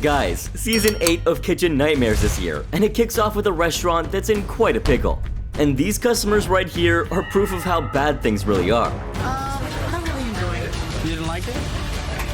Guys, season 8 of Kitchen Nightmares this year, and it kicks off with a restaurant that's in quite a pickle. And these customers right here are proof of how bad things really are. I'm not really enjoying it. You didn't like it?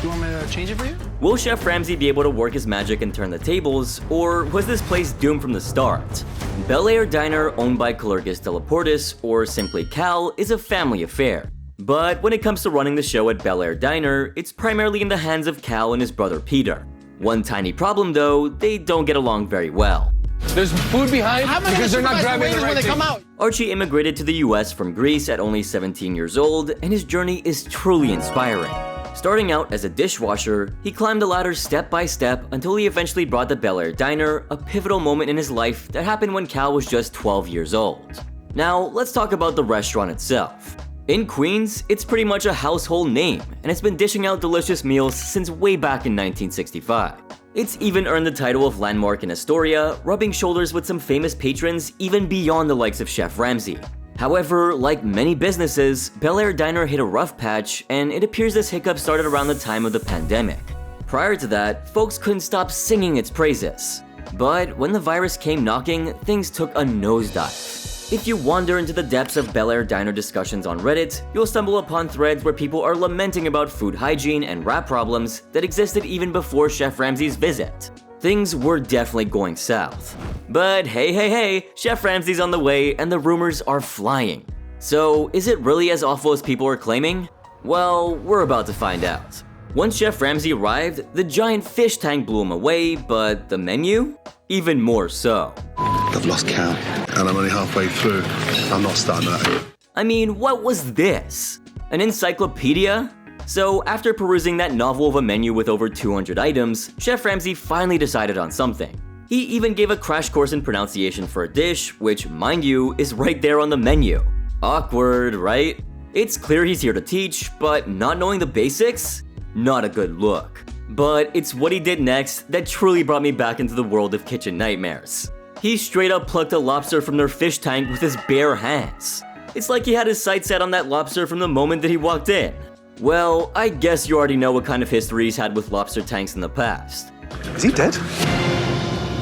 You want me to change it for you? Will Chef Ramsay be able to work his magic and turn the tables, or was this place doomed from the start? Bel Air Diner, owned by Calurgus Delaportis, or simply Cal, is a family affair. But when it comes to running the show at Bel Air Diner, it's primarily in the hands of Cal and his brother Peter. One tiny problem though, they don't get along very well. There's food behind because they're not grabbing the right when they thing. come out. Archie immigrated to the US from Greece at only 17 years old, and his journey is truly inspiring. Starting out as a dishwasher, he climbed the ladder step by step until he eventually brought the Bel Air Diner, a pivotal moment in his life that happened when Cal was just 12 years old. Now, let's talk about the restaurant itself. In Queens, it's pretty much a household name, and it's been dishing out delicious meals since way back in 1965. It's even earned the title of landmark in Astoria, rubbing shoulders with some famous patrons even beyond the likes of Chef Ramsay. However, like many businesses, Bel Air Diner hit a rough patch, and it appears this hiccup started around the time of the pandemic. Prior to that, folks couldn't stop singing its praises. But when the virus came knocking, things took a nosedive. If you wander into the depths of Bel Air Diner discussions on Reddit, you'll stumble upon threads where people are lamenting about food hygiene and rat problems that existed even before Chef Ramsay's visit. Things were definitely going south. But hey, Chef Ramsay's on the way and the rumors are flying. So is it really as awful as people are claiming? Well, we're about to find out. Once Chef Ramsay arrived, the giant fish tank blew him away, but the menu? Even more so. I've lost count, and I'm only halfway through. I'm not starting that. I mean, what was this? An encyclopedia? So after perusing that novel of a menu with over 200 items, Chef Ramsay finally decided on something. He even gave a crash course in pronunciation for a dish, which, mind you, is right there on the menu. Awkward, right? It's clear he's here to teach, but not knowing the basics? Not a good look. But it's what he did next that truly brought me back into the world of Kitchen Nightmares. He straight up plucked a lobster from their fish tank with his bare hands. It's like he had his sights set on that lobster from the moment that he walked in. Well, I guess you already know what kind of history he's had with lobster tanks in the past. Is he dead?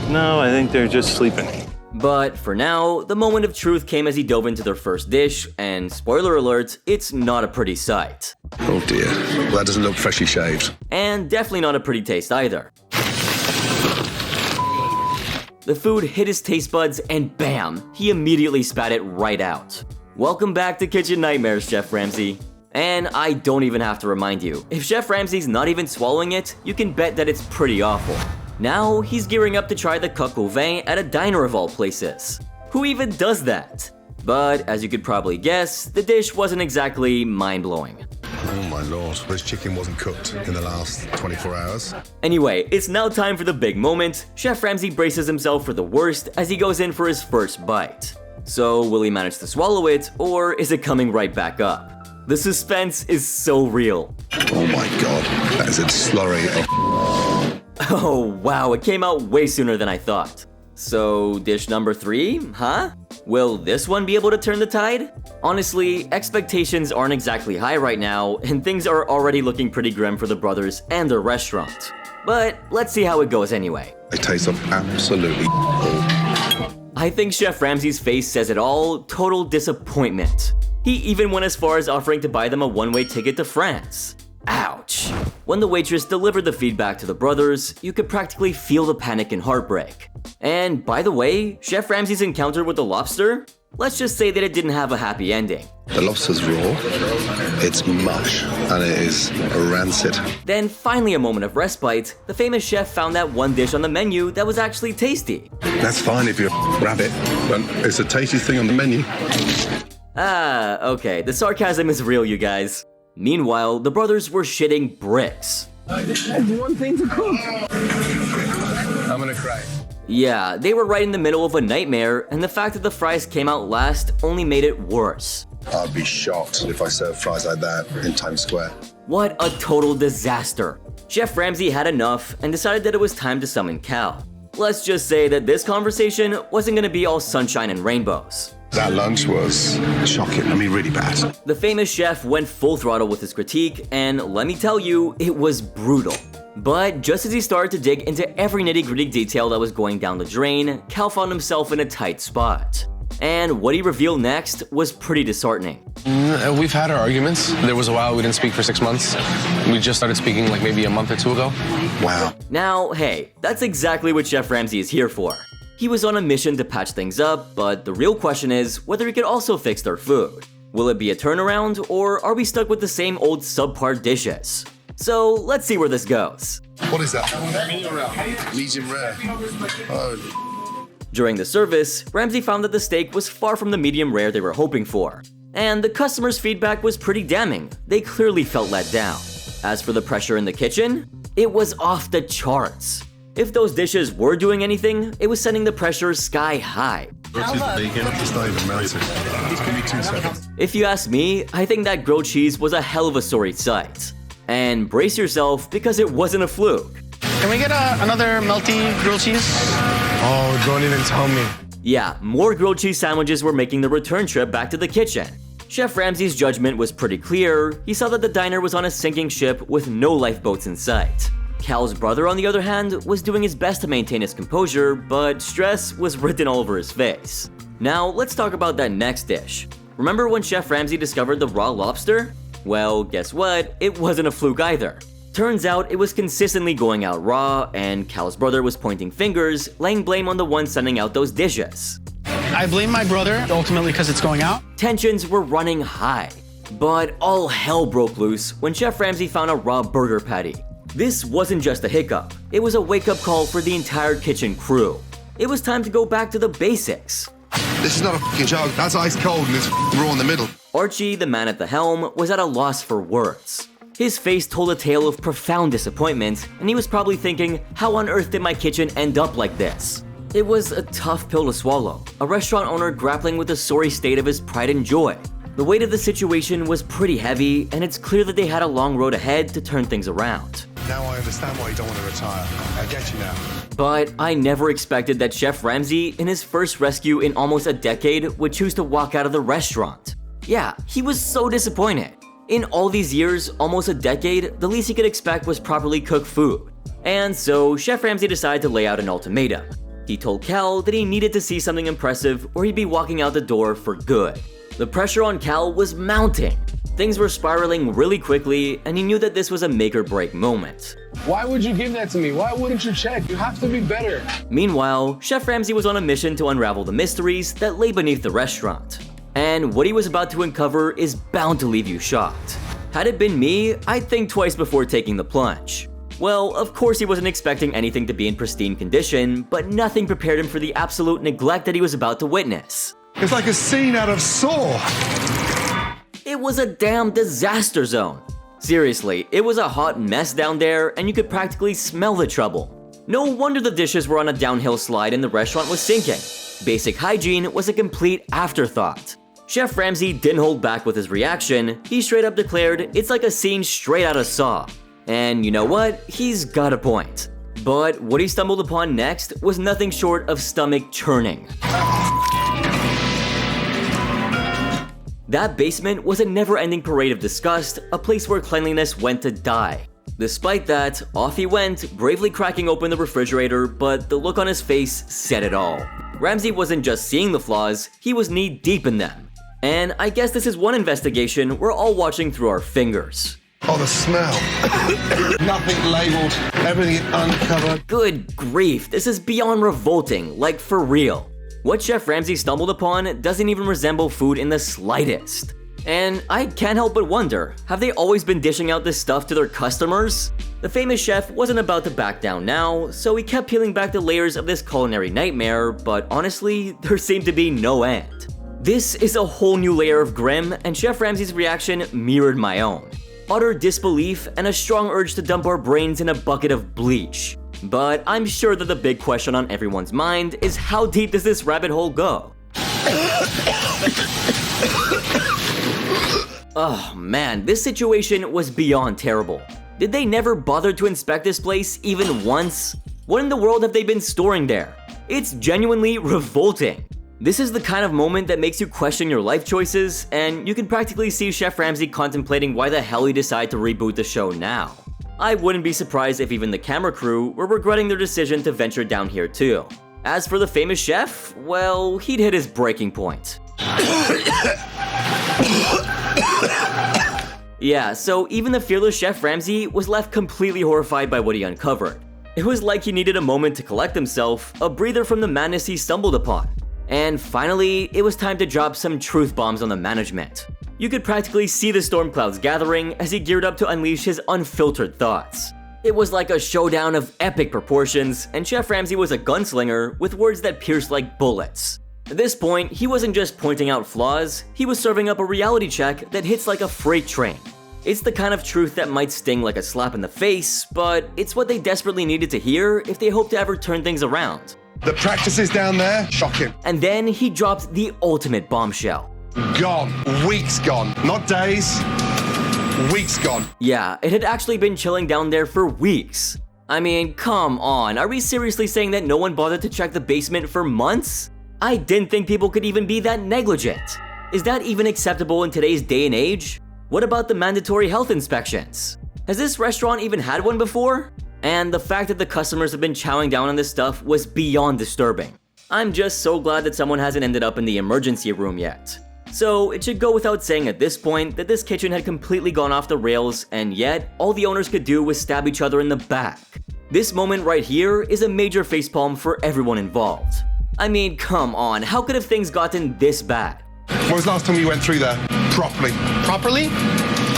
No, I think they're just sleeping. But for now, the moment of truth came as he dove into their first dish, and spoiler alert, it's not a pretty sight. Oh dear. Well, that doesn't look freshly shaved. And definitely not a pretty taste either. The food hit his taste buds and bam, he immediately spat it right out. Welcome back to Kitchen Nightmares, Chef Ramsay. And I don't even have to remind you, if Chef Ramsay's not even swallowing it, you can bet that it's pretty awful. Now, he's gearing up to try the coq au vin at a diner of all places. Who even does that? But as you could probably guess, the dish wasn't exactly mind-blowing. Oh my lord, this chicken wasn't cooked in the last 24 hours. Anyway, it's now time for the big moment. Chef Ramsay braces himself for the worst as he goes in for his first bite. So will he manage to swallow it, or is it coming right back up? The suspense is so real. Oh my god, that is a slurry of... Oh wow, it came out way sooner than I thought. So dish number 3, huh? Will this one be able to turn the tide? Honestly, expectations aren't exactly high right now, and things are already looking pretty grim for the brothers and their restaurant. But let's see how it goes anyway. It tastes of absolutely awful. I think Chef Ramsay's face says it all, total disappointment. He even went as far as offering to buy them a one-way ticket to France. Ouch. When the waitress delivered the feedback to the brothers, you could practically feel the panic and heartbreak. And by the way, Chef Ramsay's encounter with the lobster? Let's just say that it didn't have a happy ending. The lobster's raw, it's mush, and it is rancid. Then finally a moment of respite, the famous chef found that one dish on the menu that was actually tasty. That's fine if you're a rabbit, but it's the tastiest thing on the menu. Ah, okay, the sarcasm is real, you guys. Meanwhile, the brothers were shitting bricks. One thing to cook. I'm gonna cry. Yeah, they were right in the middle of a nightmare, and the fact that the fries came out last only made it worse. I'd be shocked if I served fries like that in Times Square. What a total disaster. Chef Ramsay had enough and decided that it was time to summon Cal. Let's just say that this conversation wasn't gonna be all sunshine and rainbows. That lunch was shocking. I mean, really bad. The famous chef went full throttle with his critique, and let me tell you, it was brutal. But just as he started to dig into every nitty-gritty detail that was going down the drain, Cal found himself in a tight spot. And what he revealed next was pretty disheartening. We've had our arguments. There was a while we didn't speak for 6 months. We just started speaking like maybe a month or two ago. Wow. Now, hey, that's exactly what Chef Ramsay is here for. He was on a mission to patch things up, but the real question is whether he could also fix their food. Will it be a turnaround, or are we stuck with the same old subpar dishes? So let's see where this goes. What is that? Medium rare. Oh. During the service, Ramsay found that the steak was far from the medium rare they were hoping for. And the customers' feedback was pretty damning. They clearly felt let down. As for the pressure in the kitchen, it was off the charts. If those dishes were doing anything, it was sending the pressure sky high. It's not even melted. Give me 2 seconds. If you ask me, I think that grilled cheese was a hell of a sorry sight. And brace yourself because it wasn't a fluke. Can we get another melty grilled cheese? Oh, don't even tell me. Yeah, more grilled cheese sandwiches were making the return trip back to the kitchen. Chef Ramsay's judgment was pretty clear. He saw that the diner was on a sinking ship with no lifeboats in sight. Cal's brother, on the other hand, was doing his best to maintain his composure, but stress was written all over his face. Now, let's talk about that next dish. Remember when Chef Ramsay discovered the raw lobster? Well, guess what? It wasn't a fluke either. Turns out it was consistently going out raw, and Cal's brother was pointing fingers, laying blame on the one sending out those dishes. I blame my brother, ultimately because it's going out. Tensions were running high. But all hell broke loose when Chef Ramsay found a raw burger patty. This wasn't just a hiccup, it was a wake-up call for the entire kitchen crew. It was time to go back to the basics. This is not a fucking joke. That's ice cold and it's raw in the middle. Archie, the man at the helm, was at a loss for words. His face told a tale of profound disappointment, and he was probably thinking, how on earth did my kitchen end up like this? It was a tough pill to swallow, a restaurant owner grappling with the sorry state of his pride and joy. The weight of the situation was pretty heavy, and it's clear that they had a long road ahead to turn things around. Now I understand why you don't want to retire. I get you now. But I never expected that Chef Ramsay, in his first rescue in almost a decade, would choose to walk out of the restaurant. Yeah, he was so disappointed. In all these years, almost a decade, the least he could expect was properly cooked food. And so, Chef Ramsay decided to lay out an ultimatum. He told Cal that he needed to see something impressive or he'd be walking out the door for good. The pressure on Cal was mounting. Things were spiraling really quickly, and he knew that this was a make-or-break moment. Why would you give that to me? Why wouldn't you check? You have to be better. Meanwhile, Chef Ramsay was on a mission to unravel the mysteries that lay beneath the restaurant. And what he was about to uncover is bound to leave you shocked. Had it been me, I'd think twice before taking the plunge. Well, of course he wasn't expecting anything to be in pristine condition, but nothing prepared him for the absolute neglect that he was about to witness. It's like a scene out of Saw. It was a damn disaster zone. Seriously, it was a hot mess down there, and you could practically smell the trouble. No wonder the dishes were on a downhill slide and the restaurant was sinking. Basic hygiene was a complete afterthought. Chef Ramsay didn't hold back with his reaction. He straight up declared it's like a scene straight out of Saw. And you know what? He's got a point. But what he stumbled upon next was nothing short of stomach churning. That basement was a never-ending parade of disgust, a place where cleanliness went to die. Despite that, off he went, bravely cracking open the refrigerator, but the look on his face said it all. Ramsay wasn't just seeing the flaws, he was knee-deep in them. And I guess this is one investigation we're all watching through our fingers. Oh, the smell. Nothing labeled, everything uncovered. Good grief, this is beyond revolting, like for real. What Chef Ramsay stumbled upon doesn't even resemble food in the slightest. And I can't help but wonder, have they always been dishing out this stuff to their customers? The famous chef wasn't about to back down now, so he kept peeling back the layers of this culinary nightmare, but honestly, there seemed to be no end. This is a whole new layer of grim, and Chef Ramsay's reaction mirrored my own. Utter disbelief and a strong urge to dump our brains in a bucket of bleach. But I'm sure that the big question on everyone's mind is how deep does this rabbit hole go? Oh man, this situation was beyond terrible. Did they never bother to inspect this place even once? What in the world have they been storing there? It's genuinely revolting. This is the kind of moment that makes you question your life choices, and you can practically see Chef Ramsay contemplating why the hell he decided to reboot the show now. I wouldn't be surprised if even the camera crew were regretting their decision to venture down here too. As for the famous chef, well, he'd hit his breaking point. Yeah, so even the fearless Chef Ramsay was left completely horrified by what he uncovered. It was like he needed a moment to collect himself, a breather from the madness he stumbled upon. And finally, it was time to drop some truth bombs on the management. You could practically see the storm clouds gathering as he geared up to unleash his unfiltered thoughts. It was like a showdown of epic proportions, and Chef Ramsay was a gunslinger with words that pierced like bullets. At this point, he wasn't just pointing out flaws, he was serving up a reality check that hits like a freight train. It's the kind of truth that might sting like a slap in the face, but it's what they desperately needed to hear if they hoped to ever turn things around. The practices down there, shocking. And then he dropped the ultimate bombshell. Gone. Weeks gone. Not days. Weeks gone. Yeah, it had actually been chilling down there for weeks. I mean, come on, are we seriously saying that no one bothered to check the basement for months? I didn't think people could even be that negligent. Is that even acceptable in today's day and age? What about the mandatory health inspections? Has this restaurant even had one before? And the fact that the customers have been chowing down on this stuff was beyond disturbing. I'm just so glad that someone hasn't ended up in the emergency room yet. So it should go without saying at this point that this kitchen had completely gone off the rails, and yet all the owners could do was stab each other in the back. This moment right here is a major facepalm for everyone involved. I mean, come on, how could have things gotten this bad? When was the last time you went through there? Properly. Properly?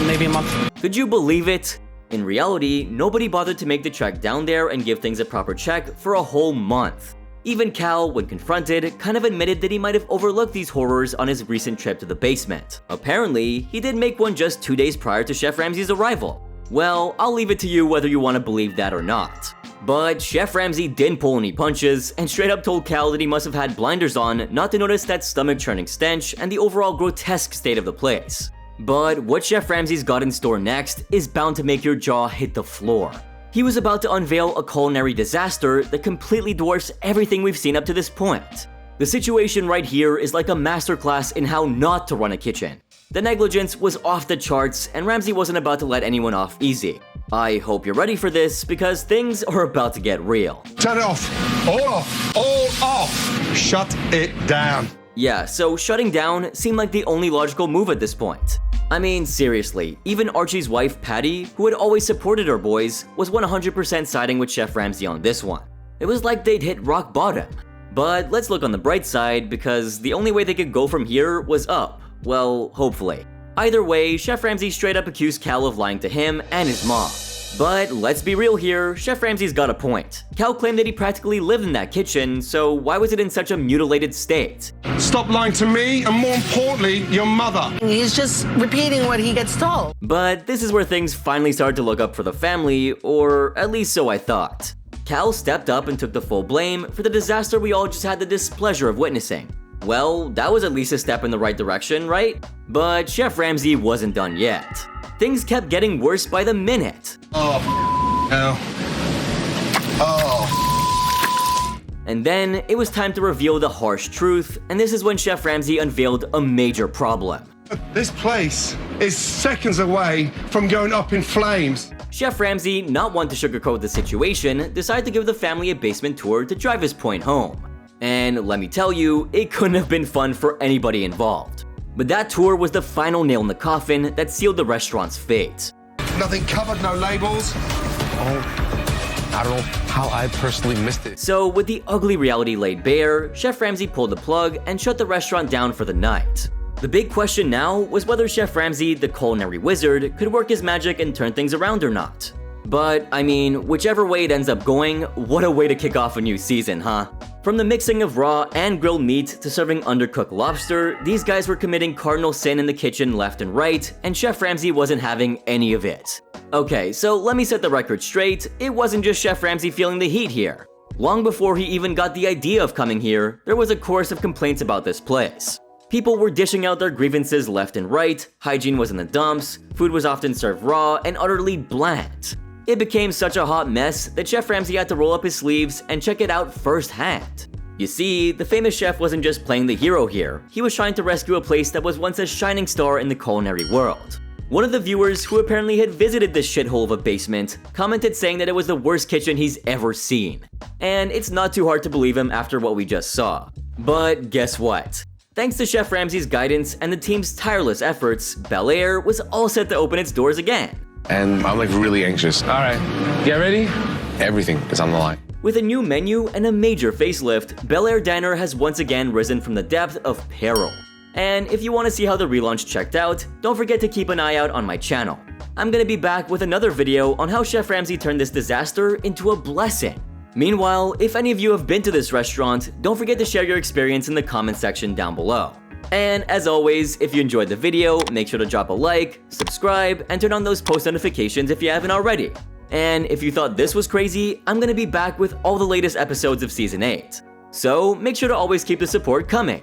Maybe a month. Could you believe it? In reality, nobody bothered to make the trek down there and give things a proper check for a whole month. Even Cal, when confronted, kind of admitted that he might have overlooked these horrors on his recent trip to the basement. Apparently, he did make one just 2 days prior to Chef Ramsay's arrival. Well, I'll leave it to you whether you want to believe that or not. But Chef Ramsay didn't pull any punches and straight up told Cal that he must have had blinders on not to notice that stomach-churning stench and the overall grotesque state of the place. But what Chef Ramsay's got in store next is bound to make your jaw hit the floor. He was about to unveil a culinary disaster that completely dwarfs everything we've seen up to this point. The situation right here is like a masterclass in how not to run a kitchen. The negligence was off the charts, and Ramsay wasn't about to let anyone off easy. I hope you're ready for this, because things are about to get real. Turn it off. All off. All off. Shut it down. Yeah, so shutting down seemed like the only logical move at this point. I mean, seriously, even Archie's wife, Patty, who had always supported her boys, was 100% siding with Chef Ramsay on this one. It was like they'd hit rock bottom. But let's look on the bright side, because the only way they could go from here was up. Well, hopefully. Either way, Chef Ramsay straight up accused Cal of lying to him and his mom. But let's be real here, Chef Ramsay's got a point. Cal claimed that he practically lived in that kitchen, so why was it in such a mutilated state? Stop lying to me, and more importantly, your mother. He's just repeating what he gets told. But this is where things finally started to look up for the family, or at least so I thought. Cal stepped up and took the full blame for the disaster we all just had the displeasure of witnessing. Well, that was at least a step in the right direction, right? But Chef Ramsay wasn't done yet. Things kept getting worse by the minute. Oh, hell. Oh. And then it was time to reveal the harsh truth, and this is when Chef Ramsay unveiled a major problem. This place is seconds away from going up in flames. Chef Ramsay, not one to sugarcoat the situation, decided to give the family a basement tour to drive his point home. And let me tell you, it couldn't have been fun for anybody involved. But that tour was the final nail in the coffin that sealed the restaurant's fate. Nothing covered, no labels. I don't know how I personally missed it. So with the ugly reality laid bare, Chef Ramsay pulled the plug and shut the restaurant down for the night. The big question now was whether Chef Ramsay, the culinary wizard, could work his magic and turn things around or not. But, I mean, whichever way it ends up going, what a way to kick off a new season, huh? From the mixing of raw and grilled meat to serving undercooked lobster, these guys were committing cardinal sin in the kitchen left and right, and Chef Ramsay wasn't having any of it. Okay, so let me set the record straight, it wasn't just Chef Ramsay feeling the heat here. Long before he even got the idea of coming here, there was a chorus of complaints about this place. People were dishing out their grievances left and right, hygiene was in the dumps, food was often served raw and utterly bland. It became such a hot mess that Chef Ramsay had to roll up his sleeves and check it out firsthand. You see, the famous chef wasn't just playing the hero here, he was trying to rescue a place that was once a shining star in the culinary world. One of the viewers, who apparently had visited this shithole of a basement, commented saying that it was the worst kitchen he's ever seen. And it's not too hard to believe him after what we just saw. But guess what? Thanks to Chef Ramsay's guidance and the team's tireless efforts, Bel Air was all set to open its doors again. And I'm like really anxious. All right, get ready? Everything is on the line. With a new menu and a major facelift, Bel Air Diner has once again risen from the depth of peril. And if you want to see how the relaunch checked out, don't forget to keep an eye out on my channel. I'm gonna be back with another video on how Chef Ramsay turned this disaster into a blessing. Meanwhile, if any of you have been to this restaurant, don't forget to share your experience in the comment section down below. And as always, if you enjoyed the video, make sure to drop a like, subscribe, and turn on those post notifications if you haven't already. And if you thought this was crazy, I'm gonna be back with all the latest episodes of Season 8. So make sure to always keep the support coming.